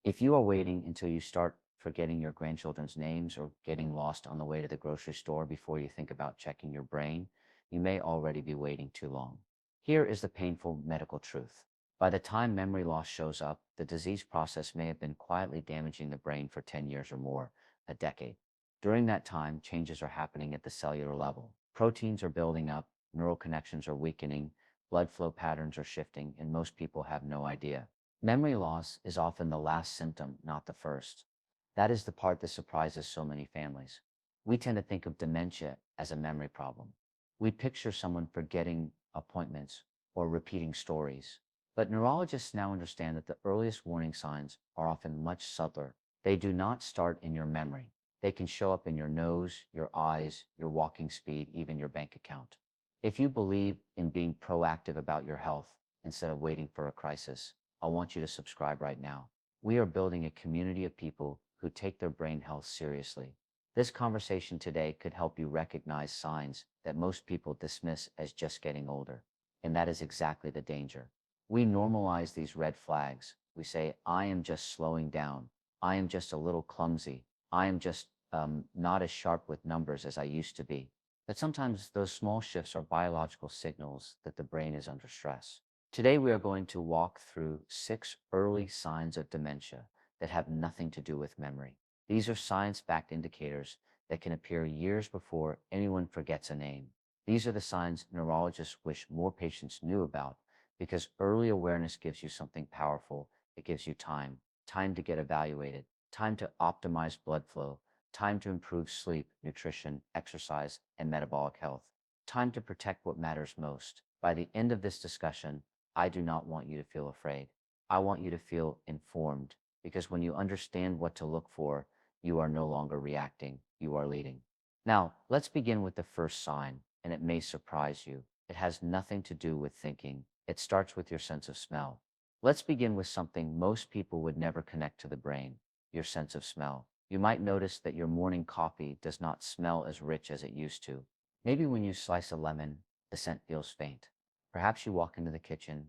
If you are waiting until you start forgetting your grandchildren's names or getting lost on the way to the grocery store before you think about checking your brain, you may already be waiting too long. Here is the painful medical truth. By the time memory loss shows up, the disease process may have been quietly damaging the brain for 10 years or more, a decade. During that time, changes are happening at the cellular level. Proteins are building up, neural connections are weakening, blood flow patterns are shifting, and most people have no idea. Memory loss is often the last symptom, not the first. That is the part that surprises so many families. We tend to think of dementia as a memory problem. We picture someone forgetting appointments or repeating stories. But neurologists now understand that the earliest warning signs are often much subtler. They do not start in your memory. They can show up in your nose, your eyes, your walking speed, even your bank account. If you believe in being proactive about your health instead of waiting for a crisis, I want you to subscribe right now. We are building a community of people who take their brain health seriously. This conversation today could help you recognize signs that most people dismiss as just getting older. And that is exactly the danger. We normalize these red flags. We say, I am just slowing down. I am just a little clumsy. I am just not as sharp with numbers as I used to be. But sometimes those small shifts are biological signals that the brain is under stress. Today, we are going to walk through 6 early signs of dementia that have nothing to do with memory. These are science-backed indicators that can appear years before anyone forgets a name. These are the signs neurologists wish more patients knew about because early awareness gives you something powerful. It gives you time, time to get evaluated, time to optimize blood flow, time to improve sleep, nutrition, exercise, and metabolic health, time to protect what matters most. By the end of this discussion, I do not want you to feel afraid. I want you to feel informed because when you understand what to look for, you are no longer reacting, you are leading. Now, let's begin with the first sign, and it may surprise you. It has nothing to do with thinking. It starts with your sense of smell. Let's begin with something most people would never connect to the brain, your sense of smell. You might notice that your morning coffee does not smell as rich as it used to. Maybe when you slice a lemon, the scent feels faint. Perhaps you walk into the kitchen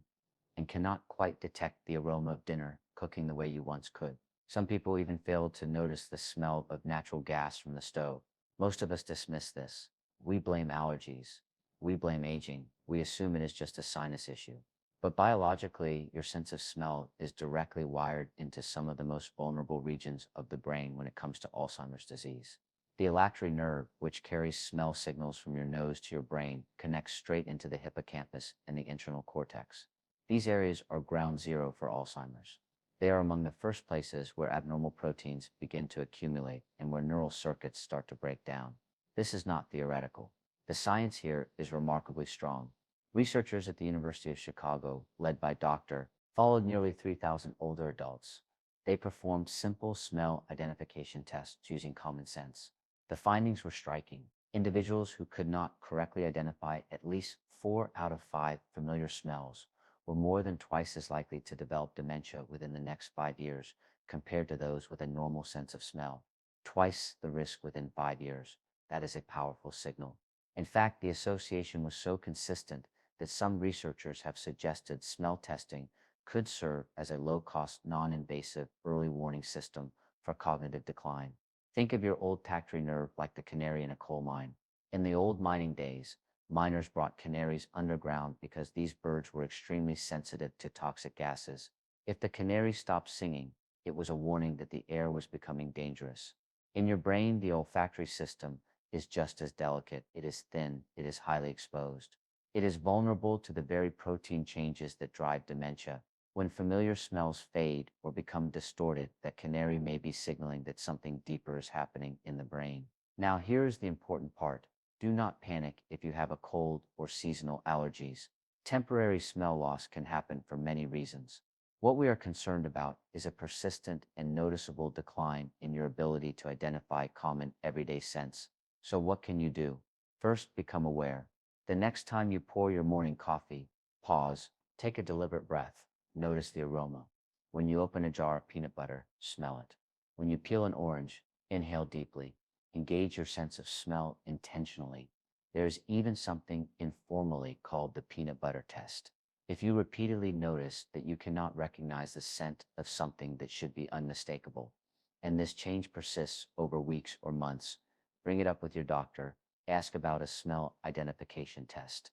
and cannot quite detect the aroma of dinner cooking the way you once could. Some people even fail to notice the smell of natural gas from the stove. Most of us dismiss this. We blame allergies. We blame aging. We assume it is just a sinus issue. But biologically, your sense of smell is directly wired into some of the most vulnerable regions of the brain when it comes to Alzheimer's disease. The olfactory nerve, which carries smell signals from your nose to your brain, connects straight into the hippocampus and the internal cortex. These areas are ground zero for Alzheimer's. They are among the first places where abnormal proteins begin to accumulate and where neural circuits start to break down. This is not theoretical. The science here is remarkably strong. Researchers at the University of Chicago, led by Dr. followed nearly 3,000 older adults. They performed simple smell identification tests using common sense. The findings were striking. Individuals who could not correctly identify at least 4 out of 5 familiar smells were more than twice as likely to develop dementia within the next 5 years compared to those with a normal sense of smell. Twice the risk within 5 years. That is a powerful signal. In fact, the association was so consistent that some researchers have suggested smell testing could serve as a low-cost, non-invasive early warning system for cognitive decline. Think of your olfactory nerve like the canary in a coal mine. In the old mining days, miners brought canaries underground because these birds were extremely sensitive to toxic gases. If the canary stopped singing, it was a warning that the air was becoming dangerous. In your brain, the olfactory system is just as delicate. It is thin. It is highly exposed. It is vulnerable to the very protein changes that drive dementia. When familiar smells fade or become distorted, that canary may be signaling that something deeper is happening in the brain. Now, here's the important part. Do not panic if you have a cold or seasonal allergies. Temporary smell loss can happen for many reasons. What we are concerned about is a persistent and noticeable decline in your ability to identify common everyday scents. So what can you do? First, become aware. The next time you pour your morning coffee, pause, take a deliberate breath. Notice the aroma. When you open a jar of peanut butter, smell it. When you peel an orange, inhale deeply. Engage your sense of smell intentionally. There is even something informally called the peanut butter test. If you repeatedly notice that you cannot recognize the scent of something that should be unmistakable, and this change persists over weeks or months, bring it up with your doctor. Ask about a smell identification test.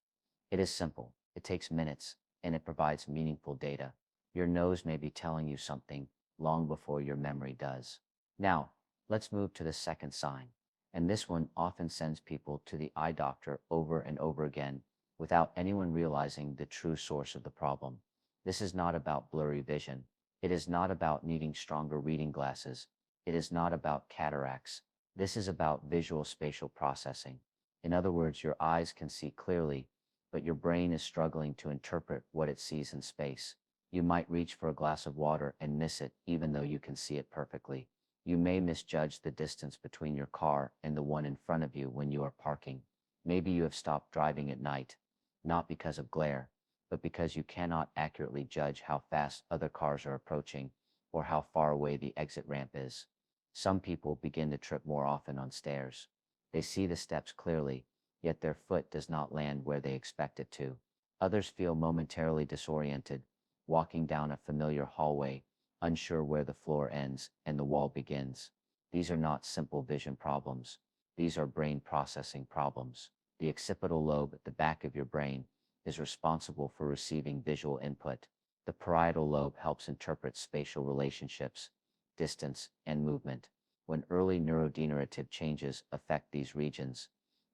It is simple, it takes minutes, and it provides meaningful data. Your nose may be telling you something long before your memory does. Now, let's move to the second sign. And this one often sends people to the eye doctor over and over again without anyone realizing the true source of the problem. This is not about blurry vision. It is not about needing stronger reading glasses. It is not about cataracts. This is about visual spatial processing. In other words, your eyes can see clearly, but your brain is struggling to interpret what it sees in space. You might reach for a glass of water and miss it even though you can see it perfectly. You may misjudge the distance between your car and the one in front of you when you are parking. Maybe you have stopped driving at night, not because of glare, but because you cannot accurately judge how fast other cars are approaching or how far away the exit ramp is. Some people begin to trip more often on stairs. They see the steps clearly, yet their foot does not land where they expect it to. Others feel momentarily disoriented, walking down a familiar hallway, unsure where the floor ends and the wall begins. These are not simple vision problems. These are brain processing problems. The occipital lobe at the back of your brain is responsible for receiving visual input. The parietal lobe helps interpret spatial relationships, distance, and movement. When early neurodegenerative changes affect these regions,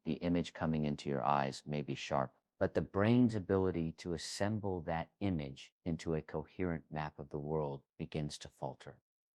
the image coming into your eyes may be sharp, but the brain's ability to assemble that image into a coherent map of the world begins to falter.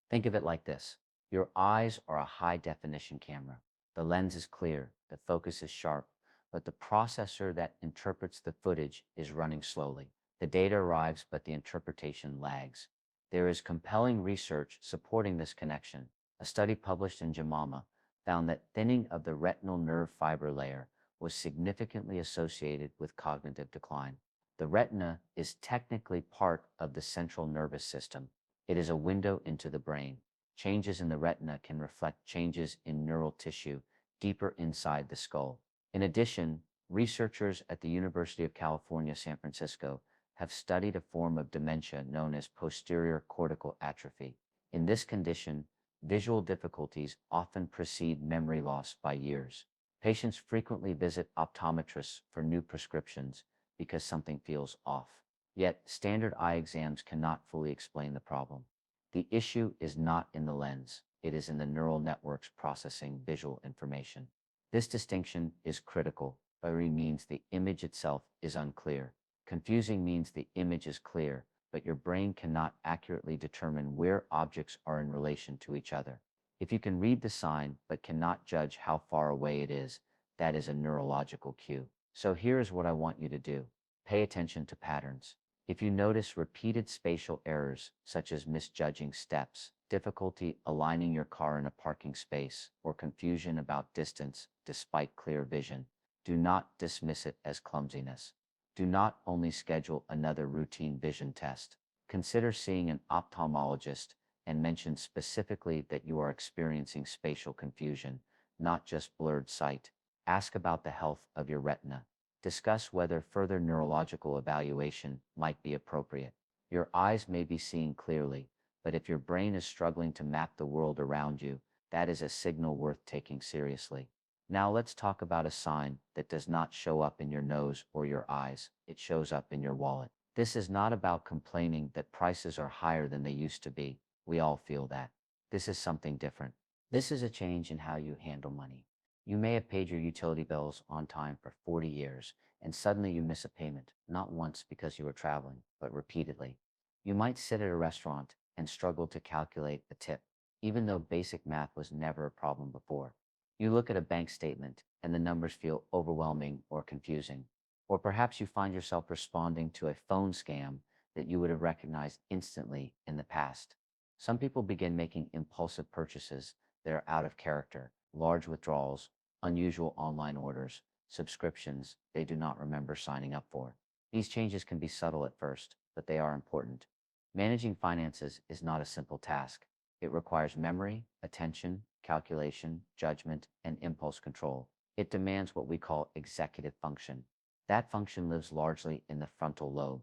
Think of it like this. Your eyes are a high-definition camera. The lens is clear, the focus is sharp, but the processor that interprets the footage is running slowly. The data arrives, but the interpretation lags. There is compelling research supporting this connection. A study published in JAMA found that thinning of the retinal nerve fiber layer was significantly associated with cognitive decline. The retina is technically part of the central nervous system. It is a window into the brain. Changes in the retina can reflect changes in neural tissue deeper inside the skull. In addition, researchers at the University of California, San Francisco have studied a form of dementia known as posterior cortical atrophy. In this condition, visual difficulties often precede memory loss by years. Patients frequently visit optometrists for new prescriptions because something feels off. Yet, standard eye exams cannot fully explain the problem. The issue is not in the lens, it is in the neural networks processing visual information. This distinction is critical. Blurry means the image itself is unclear. Confusing means the image is clear, but your brain cannot accurately determine where objects are in relation to each other. If you can read the sign but cannot judge how far away it is, that is a neurological cue. So here's what I want you to do. Pay attention to patterns. If you notice repeated spatial errors, such as misjudging steps, difficulty aligning your car in a parking space, or confusion about distance despite clear vision, do not dismiss it as clumsiness. Do not only schedule another routine vision test. Consider seeing an ophthalmologist and mention specifically that you are experiencing spatial confusion, not just blurred sight. Ask about the health of your retina. Discuss whether further neurological evaluation might be appropriate. Your eyes may be seeing clearly, but if your brain is struggling to map the world around you, that is a signal worth taking seriously. Now let's talk about a sign that does not show up in your nose or your eyes. It shows up in your wallet. This is not about complaining that prices are higher than they used to be. We all feel that. This is something different. This is a change in how you handle money. You may have paid your utility bills on time for 40 years, and suddenly you miss a payment, not once because you were traveling, but repeatedly. You might sit at a restaurant and struggle to calculate a tip, even though basic math was never a problem before. You look at a bank statement and the numbers feel overwhelming or confusing. Or perhaps you find yourself responding to a phone scam that you would have recognized instantly in the past. Some people begin making impulsive purchases that are out of character, large withdrawals, unusual online orders, subscriptions they do not remember signing up for. These changes can be subtle at first, but they are important. Managing finances is not a simple task. It requires memory, attention, calculation, judgment, and impulse control. It demands what we call executive function. That function lives largely in the frontal lobe.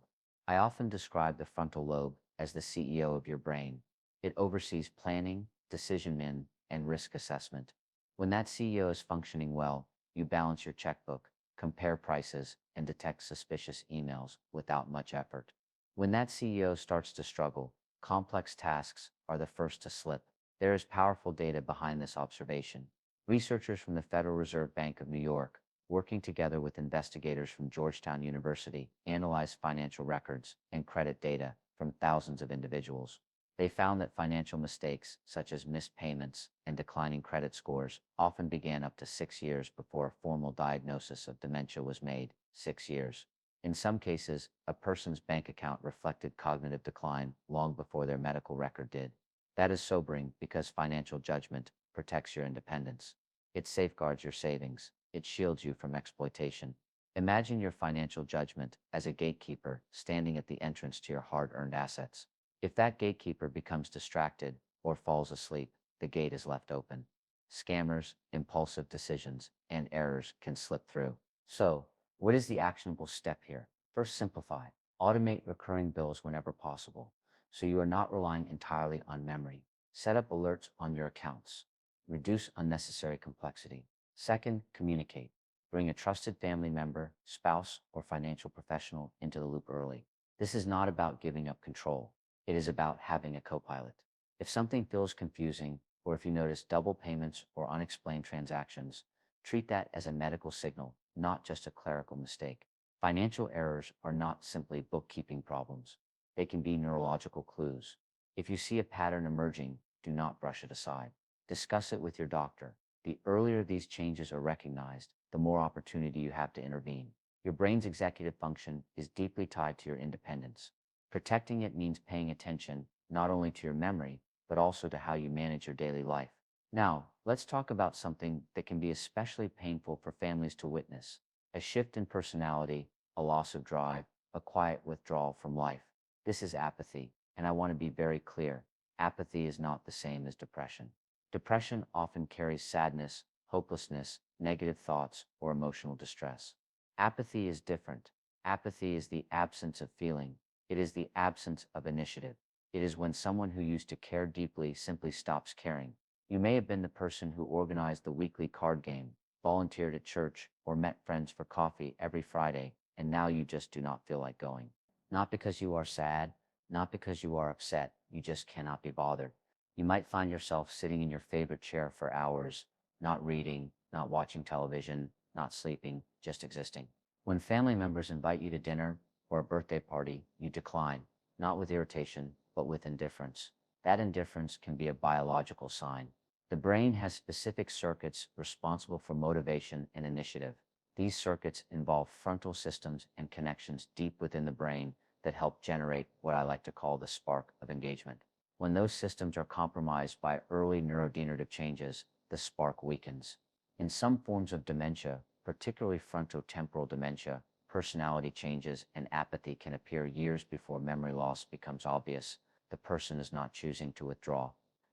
I often describe the frontal lobe as the CEO of your brain. It oversees planning, decision-making, and risk assessment. When that CEO is functioning well, you balance your checkbook, compare prices, and detect suspicious emails without much effort. When that CEO starts to struggle, complex tasks are the first to slip. There is powerful data behind this observation. Researchers from the Federal Reserve Bank of New York, working together with investigators from Georgetown University, analyzed financial records and credit data from thousands of individuals. They found that financial mistakes, such as missed payments and declining credit scores, often began up to 6 years before a formal diagnosis of dementia was made. 6 years. In some cases, a person's bank account reflected cognitive decline long before their medical record did. That is sobering because financial judgment protects your independence. It safeguards your savings. It shields you from exploitation. Imagine your financial judgment as a gatekeeper standing at the entrance to your hard-earned assets. If that gatekeeper becomes distracted or falls asleep, the gate is left open. Scammers, impulsive decisions, and errors can slip through. So, what is the actionable step here? First, simplify. Automate recurring bills whenever possible, so you are not relying entirely on memory. Set up alerts on your accounts. Reduce unnecessary complexity. Second, communicate. Bring a trusted family member, spouse, or financial professional into the loop early. This is not about giving up control. It is about having a co-pilot. If something feels confusing, or if you notice double payments or unexplained transactions, treat that as a medical signal, not just a clerical mistake. Financial errors are not simply bookkeeping problems. They can be neurological clues. If you see a pattern emerging, do not brush it aside. Discuss it with your doctor. The earlier these changes are recognized, the more opportunity you have to intervene. Your brain's executive function is deeply tied to your independence. Protecting it means paying attention not only to your memory, but also to how you manage your daily life. Now, let's talk about something that can be especially painful for families to witness: a shift in personality, a loss of drive, a quiet withdrawal from life. This is apathy, and I want to be very clear. Apathy is not the same as depression. Depression often carries sadness, hopelessness, negative thoughts, or emotional distress. Apathy is different. Apathy is the absence of feeling. It is the absence of initiative. It is when someone who used to care deeply simply stops caring. You may have been the person who organized the weekly card game, volunteered at church, or met friends for coffee every Friday, and now you just do not feel like going. Not because you are sad, not because you are upset, you just cannot be bothered. You might find yourself sitting in your favorite chair for hours, not reading, not watching television, not sleeping, just existing. When family members invite you to dinner or a birthday party, you decline, not with irritation, but with indifference. That indifference can be a biological sign. The brain has specific circuits responsible for motivation and initiative. These circuits involve frontal systems and connections deep within the brain that help generate what I like to call the spark of engagement. When those systems are compromised by early neurodegenerative changes, the spark weakens. In some forms of dementia, particularly frontotemporal dementia, personality changes and apathy can appear years before memory loss becomes obvious. The person is not choosing to withdraw.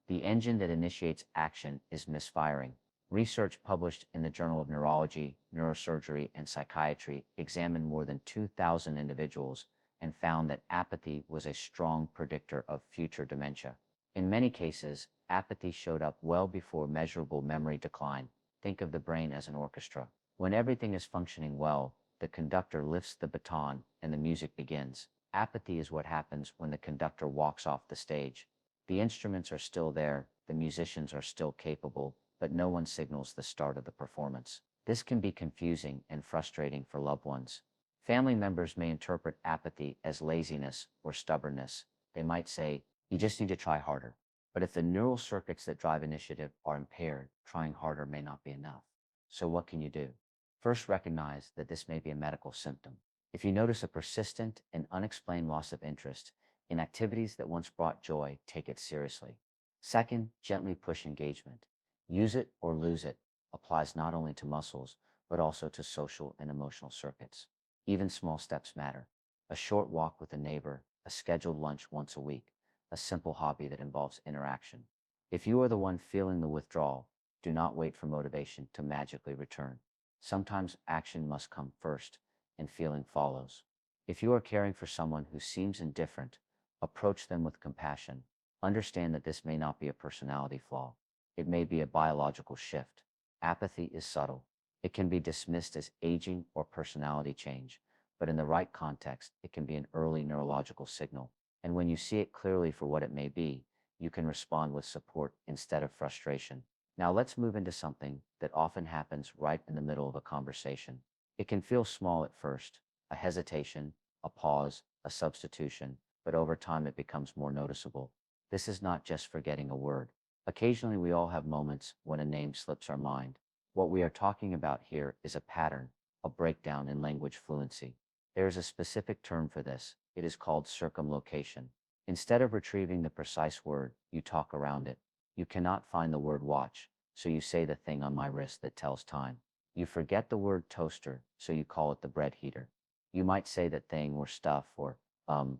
The engine that initiates action is misfiring. Research published in the Journal of Neurology, Neurosurgery, and Psychiatry examined more than 2,000 individuals and found that apathy was a strong predictor of future dementia. In many cases, apathy showed up well before measurable memory decline. Think of the brain as an orchestra. When everything is functioning well, the conductor lifts the baton and the music begins. Apathy is what happens when the conductor walks off the stage. The instruments are still there, the musicians are still capable, but no one signals the start of the performance. This can be confusing and frustrating for loved ones. Family members may interpret apathy as laziness or stubbornness. They might say, "You just need to try harder." But if the neural circuits that drive initiative are impaired, trying harder may not be enough. So what can you do? First, recognize that this may be a medical symptom. If you notice a persistent and unexplained loss of interest in activities that once brought joy, take it seriously. Second, gently push engagement. Use it or lose it applies not only to muscles, but also to social and emotional circuits. Even small steps matter. A short walk with a neighbor, a scheduled lunch once a week, a simple hobby that involves interaction. If you are the one feeling the withdrawal, do not wait for motivation to magically return. Sometimes action must come first, and feeling follows. If you are caring for someone who seems indifferent, approach them with compassion. Understand that this may not be a personality flaw. It may be a biological shift. Apathy is subtle. It can be dismissed as aging or personality change, but in the right context, it can be an early neurological signal. And when you see it clearly for what it may be, you can respond with support instead of frustration. Now let's move into something that often happens right in the middle of a conversation. It can feel small at first, a hesitation, a pause, a substitution, but over time it becomes more noticeable. This is not just forgetting a word. Occasionally we all have moments when a name slips our mind. What we are talking about here is a pattern, a breakdown in language fluency. There is a specific term for this. It is called circumlocation. Instead of retrieving the precise word, you talk around it. You cannot find the word watch, so you say the thing on my wrist that tells time. You forget the word toaster, so you call it the bread heater. You might say that thing or stuff or,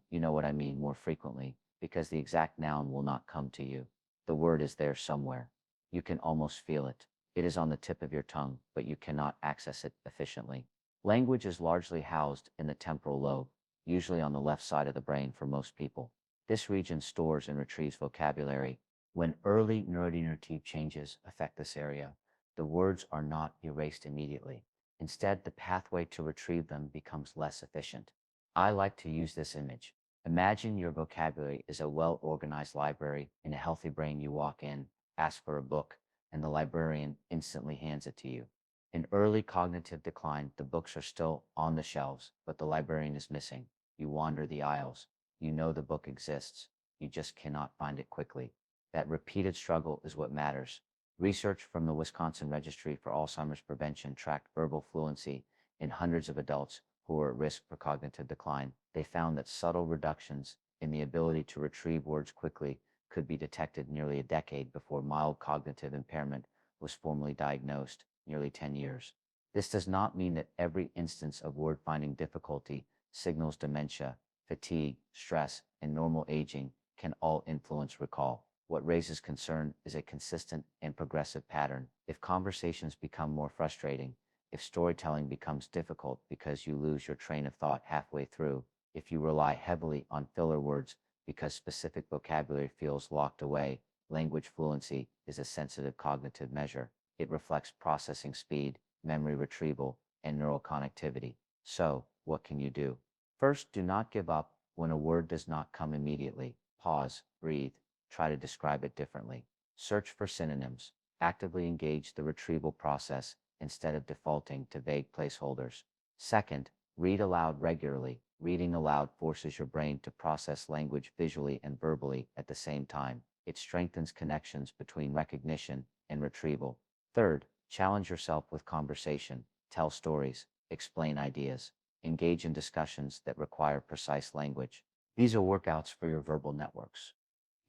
you know what I mean, more frequently, because the exact noun will not come to you. The word is there somewhere. You can almost feel it. It is on the tip of your tongue, but you cannot access it efficiently. Language is largely housed in the temporal lobe, usually on the left side of the brain for most people. This region stores and retrieves vocabulary. When early neurodegenerative changes affect this area, the words are not erased immediately. Instead, the pathway to retrieve them becomes less efficient. I like to use this image. Imagine your vocabulary is a well-organized library. In a healthy brain, you walk in, ask for a book, and the librarian instantly hands it to you. In early cognitive decline, the books are still on the shelves, but the librarian is missing. You wander the aisles. You know the book exists. You just cannot find it quickly. That repeated struggle is what matters. Research from the Wisconsin Registry for Alzheimer's Prevention tracked verbal fluency in hundreds of adults who were at risk for cognitive decline. They found that subtle reductions in the ability to retrieve words quickly could be detected nearly a decade before mild cognitive impairment was formally diagnosed, nearly 10 years. This does not mean that every instance of word-finding difficulty signals dementia, fatigue, stress, and normal aging can all influence recall. What raises concern is a consistent and progressive pattern. If conversations become more frustrating, if storytelling becomes difficult because you lose your train of thought halfway through, if you rely heavily on filler words because specific vocabulary feels locked away, language fluency is a sensitive cognitive measure. It reflects processing speed, memory retrieval, and neural connectivity. So, what can you do? First, do not give up when a word does not come immediately. Pause, breathe, try to describe it differently. Search for synonyms. Actively engage the retrieval process instead of defaulting to vague placeholders. Second, read aloud regularly. Reading aloud forces your brain to process language visually and verbally at the same time. It strengthens connections between recognition and retrieval. Third, challenge yourself with conversation. Tell stories, explain ideas, engage in discussions that require precise language. These are workouts for your verbal networks.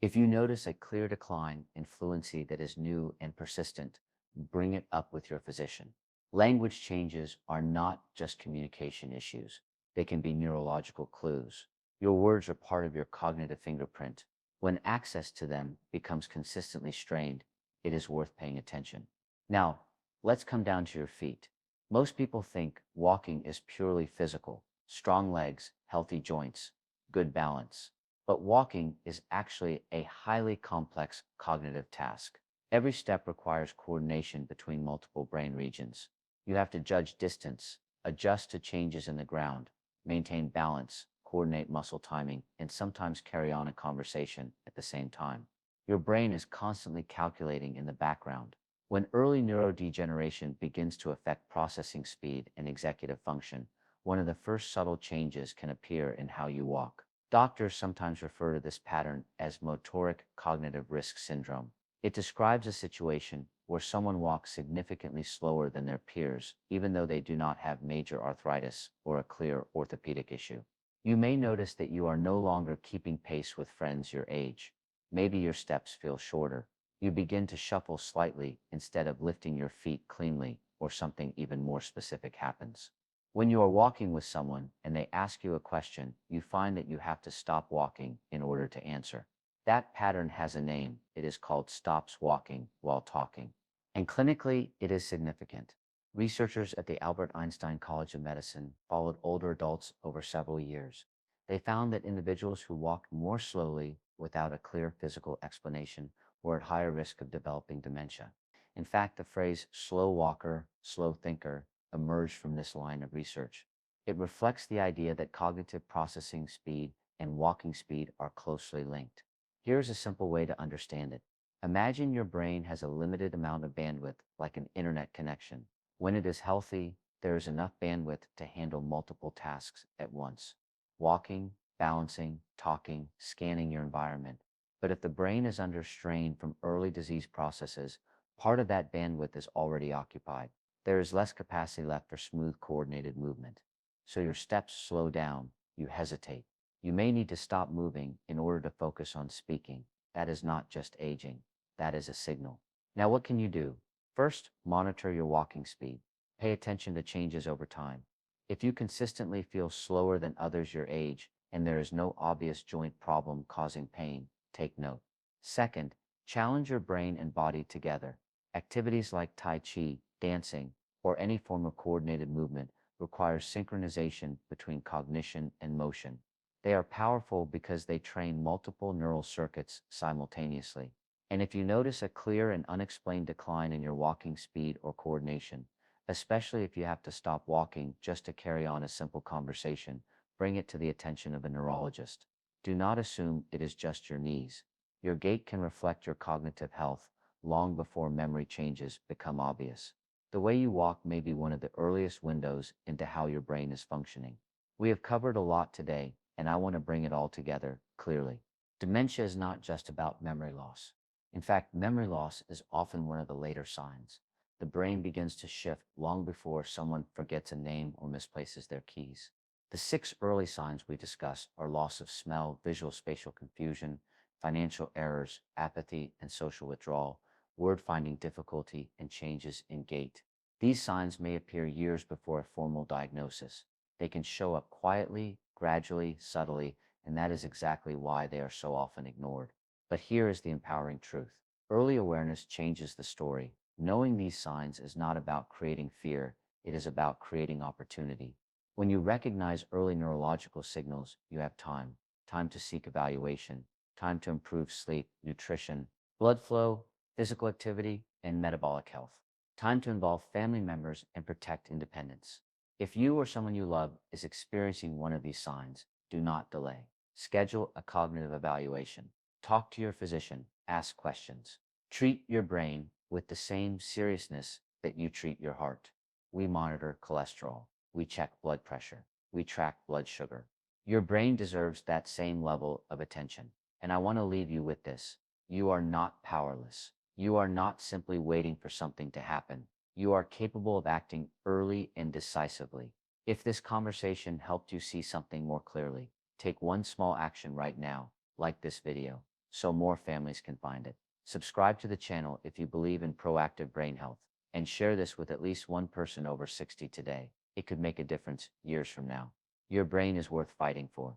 If you notice a clear decline in fluency that is new and persistent, bring it up with your physician. Language changes are not just communication issues. They can be neurological clues. Your words are part of your cognitive fingerprint. When access to them becomes consistently strained, it is worth paying attention. Now, let's come down to your feet. Most people think walking is purely physical: strong legs, healthy joints, good balance. But walking is actually a highly complex cognitive task. Every step requires coordination between multiple brain regions. You have to judge distance, adjust to changes in the ground, maintain balance, coordinate muscle timing, and sometimes carry on a conversation at the same time. Your brain is constantly calculating in the background. When early neurodegeneration begins to affect processing speed and executive function, one of the first subtle changes can appear in how you walk. Doctors sometimes refer to this pattern as motoric cognitive risk syndrome. It describes a situation where someone walks significantly slower than their peers, even though they do not have major arthritis or a clear orthopedic issue. You may notice that you are no longer keeping pace with friends your age. Maybe your steps feel shorter. You begin to shuffle slightly instead of lifting your feet cleanly, or something even more specific happens. When you are walking with someone and they ask you a question, you find that you have to stop walking in order to answer. That pattern has a name. It is called stops walking while talking. And clinically, it is significant. Researchers at the Albert Einstein College of Medicine followed older adults over several years. They found that individuals who walked more slowly without a clear physical explanation were at higher risk of developing dementia. In fact, the phrase slow walker, slow thinker emerged from this line of research. It reflects the idea that cognitive processing speed and walking speed are closely linked. Here's a simple way to understand it. Imagine your brain has a limited amount of bandwidth, like an internet connection. When it is healthy, there is enough bandwidth to handle multiple tasks at once: walking, balancing, talking, scanning your environment. But if the brain is under strain from early disease processes, part of that bandwidth is already occupied. There is less capacity left for smooth, coordinated movement. So your steps slow down, you hesitate. You may need to stop moving in order to focus on speaking. That is not just aging, that is a signal. Now, what can you do? First, monitor your walking speed. Pay attention to changes over time. If you consistently feel slower than others your age and there is no obvious joint problem causing pain, take note. Second, challenge your brain and body together. Activities like Tai Chi, dancing, or any form of coordinated movement require synchronization between cognition and motion. They are powerful because they train multiple neural circuits simultaneously. And if you notice a clear and unexplained decline in your walking speed or coordination, especially if you have to stop walking just to carry on a simple conversation, bring it to the attention of a neurologist. Do not assume it is just your knees. Your gait can reflect your cognitive health long before memory changes become obvious. The way you walk may be one of the earliest windows into how your brain is functioning. We have covered a lot today, and I want to bring it all together clearly. Dementia is not just about memory loss. In fact, memory loss is often one of the later signs. The brain begins to shift long before someone forgets a name or misplaces their keys. The six early signs we discuss are loss of smell, visual spatial confusion, financial errors, apathy, and social withdrawal, word finding difficulty, and changes in gait. These signs may appear years before a formal diagnosis. They can show up quietly, gradually, subtly, and that is exactly why they are so often ignored. But here is the empowering truth. Early awareness changes the story. Knowing these signs is not about creating fear, it is about creating opportunity. When you recognize early neurological signals, you have time. Time to seek evaluation, time to improve sleep, nutrition, blood flow, physical activity, and metabolic health. Time to involve family members and protect independence. If you or someone you love is experiencing one of these signs, do not delay. Schedule a cognitive evaluation. Talk to your physician, ask questions. Treat your brain with the same seriousness that you treat your heart. We monitor cholesterol. We check blood pressure. We track blood sugar. Your brain deserves that same level of attention. And I want to leave you with this. You are not powerless. You are not simply waiting for something to happen. You are capable of acting early and decisively. If this conversation helped you see something more clearly, take one small action right now, like this video, so more families can find it. Subscribe to the channel if you believe in proactive brain health, and share this with at least one person over 60 today. It could make a difference years from now. Your brain is worth fighting for.